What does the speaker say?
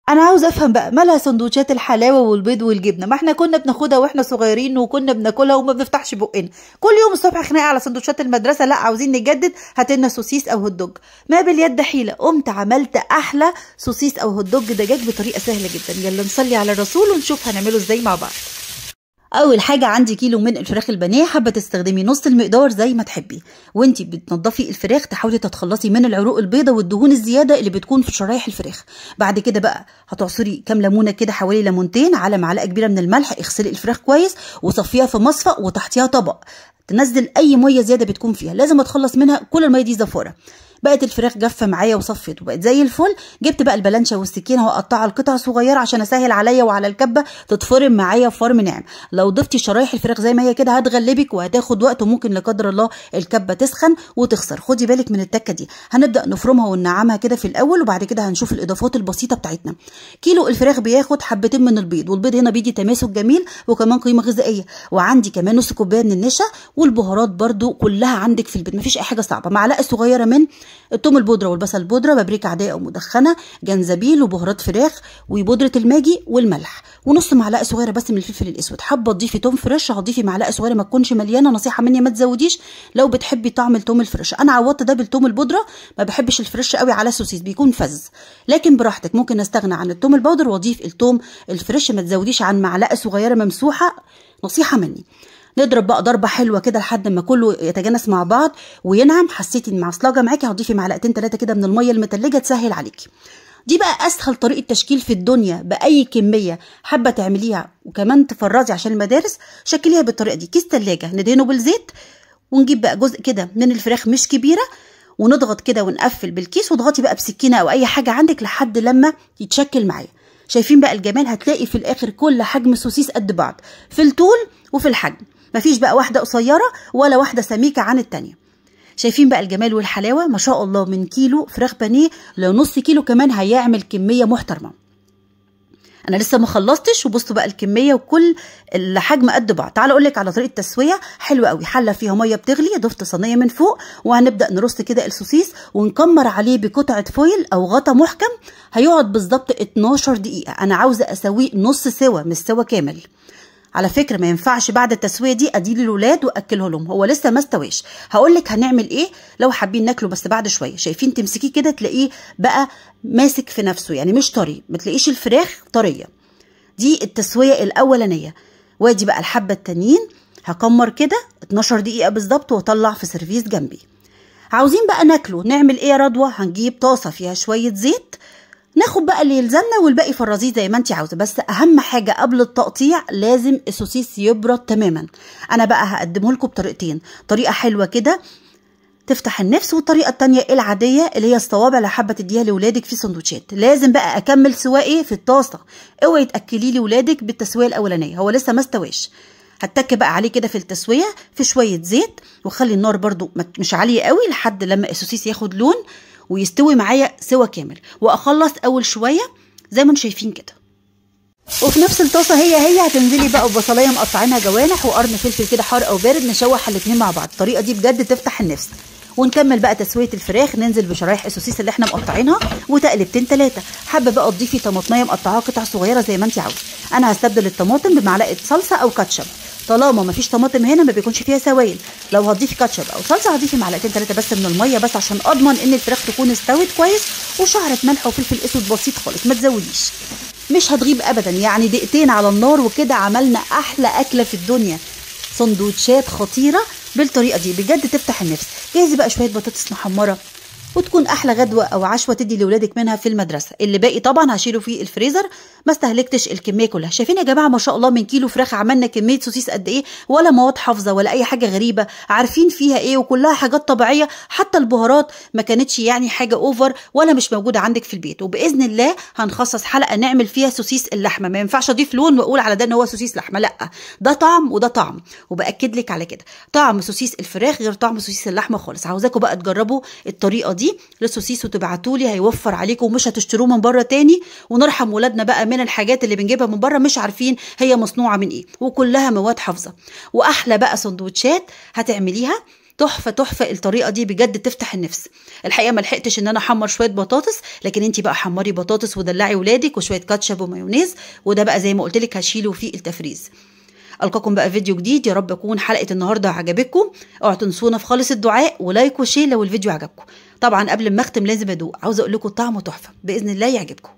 انا عاوز افهم بقى مالها سندوتشات الحلاوه والبيض والجبنه؟ ما احنا كنا بناخدها واحنا صغيرين وكنا بناكلها وما بنفتحش بقنا. كل يوم الصبح خناقه على سندوتشات المدرسه، لا عاوزين نجدد، هات لنا سوسيس او هوت دوج. ما باليد حيله، قمت عملت احلى سوسيس او هوت دوج دجاج بطريقه سهله جدا. يلا نصلي على الرسول ونشوف هنعمله ازاي مع بعض. اول حاجه عندي كيلو من الفراخ البانيه، حابه تستخدمي نص المقدار زي ما تحبي. وانتي بتنضفي الفراخ تحاولي تتخلصي من العروق البيضاء والدهون الزياده اللي بتكون في شرايح الفراخ. بعد كده بقى هتعصري كام ليمونه كده، حوالي ليمونتين، على معلقه كبيره من الملح. اغسلي الفراخ كويس وصفيها في مصفى وتحتيها طبق تنزل اي ميه زياده بتكون فيها، لازم اتخلص منها، كل الميه دي زفاره. بقت الفراخ جافه معايا وصفت وبقت زي الفل. جبت بقى البلانشه والسكينه واقطعها لقطع صغيره عشان اسهل عليا وعلى الكبه تتفرم معايا فرم ناعم. لو ضفتي شرايح الفراخ زي ما هي كده هتغلبك وهتاخد وقت، وممكن لا قدر الله الكبه تسخن وتخسر. خدي بالك من التكه دي. هنبدا نفرمها وننعمها كده في الاول، وبعد كده هنشوف الاضافات البسيطه بتاعتنا. كيلو الفراخ بياخد حبتين من البيض، والبيض هنا بيدي تماسك جميل وكمان قيمه غذائيه. وعندي كمان نص كوبايه من النشا، والبهارات برده كلها عندك في البيت، مفيش اي حاجه صعبه. معلقه صغيره من الثوم البودره والبصل البودره، بابريكا عاديه او مدخنه، جنزبيل وبهارات فراخ وبودره الماجي والملح، ونص معلقه صغيره بس من الفلفل الاسود. حابه تضيفي توم فريش هتضيفي معلقه صغيره ما تكونش مليانه، نصيحه مني ما تزوديش لو بتحبي طعم التوم الفريش. انا عوضت ده بالتوم البودره، ما بحبش الفريش قوي على السوسيس بيكون فز، لكن براحتك ممكن استغنى عن التوم البودر واضيف التوم الفريش. ما تزوديش عن معلقه صغيره ممسوحه، نصيحه مني. نضرب بقى ضربه حلوه كده لحد ما كله يتجانس مع بعض وينعم. حسيتي ان معصلجه معاكي هتضيفي معلقتين 3 كده من الميه المتلجه تسهل عليكي. دي بقى اسهل طريقه تشكيل في الدنيا، باي كميه حابه تعمليها وكمان تفرزي عشان المدارس، شكليها بالطريقه دي. كيس تلاجة ندهنه بالزيت، ونجيب بقى جزء كده من الفراخ مش كبيره، ونضغط كده ونقفل بالكيس، واضغطي بقى بسكينه او اي حاجه عندك لحد لما يتشكل معايا. شايفين بقى الجمال؟ هتلاقي في الاخر كل حجم السوسيس قد بعض في الطول وفي الحجم، مفيش بقى واحده قصيره ولا واحده سميكه عن التانيه. شايفين بقى الجمال والحلاوه؟ ما شاء الله، من كيلو فراخ بانيه لو نص كيلو كمان هيعمل كميه محترمه. انا لسه ما خلصتش، وبصوا بقى الكميه وكل الحجم قد بعض. تعالوا اقول لك على طريقه تسويه حلوه قوي. حله فيها ميه بتغلي، ضفت صينيه من فوق، وهنبدا نرص كده السوسيس ونكمر عليه بقطعه فويل او غطا محكم. هيقعد بالظبط 12 دقيقه. انا عاوزه اسويه نص سوا مش سوا كامل. على فكره ما ينفعش بعد التسويه دي اديله الاولاد واكله لهم، هو لسه ما استواش. هقول لك هنعمل ايه لو حابين ناكله بس بعد شويه. شايفين؟ تمسكيه كده تلاقيه بقى ماسك في نفسه، يعني مش طري، ما تلاقيش الفراخ طريه. دي التسويه الاولانيه. وادي بقى الحبه التانيين هكمر كده 12 دقيقه بالظبط واطلع في سيرفيس جنبي. عاوزين بقى ناكله، نعمل ايه يا رضوى؟ هنجيب طاسه فيها شويه زيت، ناخد بقى اللي يلزمنا والباقي فرزيه زي ما انت عاوزه. بس اهم حاجه قبل التقطيع لازم السوسيس يبرد تماما. انا بقى هقدمه لكم بطريقتين، طريقه حلوه كده تفتح النفس، والطريقه التانيه العاديه اللي هي الصوابع اللي حابه تديها لاولادك في سندوتشات. لازم بقى اكمل سواقي في الطاسه، اوعي تاكلي لي ولادك بالتسويه الاولانيه، هو لسه ما استواش. هتك بقى عليه كده في التسويه في شويه زيت، وخلي النار برده مش عاليه قوي لحد لما السوسيس ياخد لون ويستوي معايا سوا كامل، واخلص اول شويه زي ما انتم شايفين كده. وفي نفس الطاسه هي هتنزلي بقى ببصلايه مقطعينها جوانح وقرن فلفل كده حار او بارد، نشوح الاثنين مع بعض. الطريقه دي بجد تفتح النفس. ونكمل بقى تسويه الفراخ، ننزل بشرايح السوسيس اللي احنا مقطعينها وتقلبتين 3. حابه بقى تضيفي طماطميه مقطعاها قطع صغيره زي ما انت عاوزه. انا هستبدل الطماطم بمعلقه صلصه او كاتشب، طالما ما فيش طماطم هنا ما بيكونش فيها سوائل. لو هتضيفي كاتشب او صلصه هتضيفي معلقتين 3 بس من الميه، بس عشان اضمن ان الفراخ تكون استوت كويس. وشعره ملح وفلفل اسود بسيط خالص، ما تزوديش، مش هتغيب ابدا. يعني دقيقتين على النار وكده عملنا احلى اكله في الدنيا. سندوتشات خطيره بالطريقه دي بجد تفتح النفس. جهزي بقى شويه بطاطس محمره وتكون احلى غدوه او عشوه تدي لاولادك منها في المدرسه. اللي باقي طبعا هشيله في الفريزر، ما استهلكتش الكميه كلها. شايفين يا جماعه؟ ما شاء الله، من كيلو فراخ عملنا كميه سوسيس قد ايه، ولا مواد حافظه ولا اي حاجه غريبه، عارفين فيها ايه، وكلها حاجات طبيعيه. حتى البهارات ما كانتش يعني حاجه اوفر ولا مش موجوده عندك في البيت. وباذن الله هنخصص حلقه نعمل فيها سوسيس اللحمه. ما ينفعش اضيف لون واقول على ده ان هو سوسيس لحمه، لا، ده طعم وده طعم. وباكد لك على كده، طعم سوسيس الفراخ غير طعم سوسيس اللحمه خالص. عاوزاكم بقى تجربوا الطريقه دي للسوسيس وتبعتولي، هيوفر عليكم ومش هتشتروه من بره تاني. ونرحم ولادنا بقى من الحاجات اللي بنجيبها من بره مش عارفين هي مصنوعه من ايه، وكلها مواد حافظه. واحلى بقى سندوتشات هتعمليها تحفه تحفه. الطريقه دي بجد تفتح النفس. الحقيقه ما لحقتش ان انا احمر شويه بطاطس، لكن انت بقى حمري بطاطس ودلعي ولادك وشويه كاتشب ومايونيز، وده بقى زي ما قلت لك هشيله في التفريز. القاكم بقى فيديو جديد، يا رب تكون حلقه النهارده عجبتكم. اوعوا تنسونا في خالص الدعاء ولايك وشير لو الفيديو عجبكم. طبعا قبل ما اختم لازم ادوق، عاوزه اقول لكم طعمه تحفه، باذن الله يعجبكم.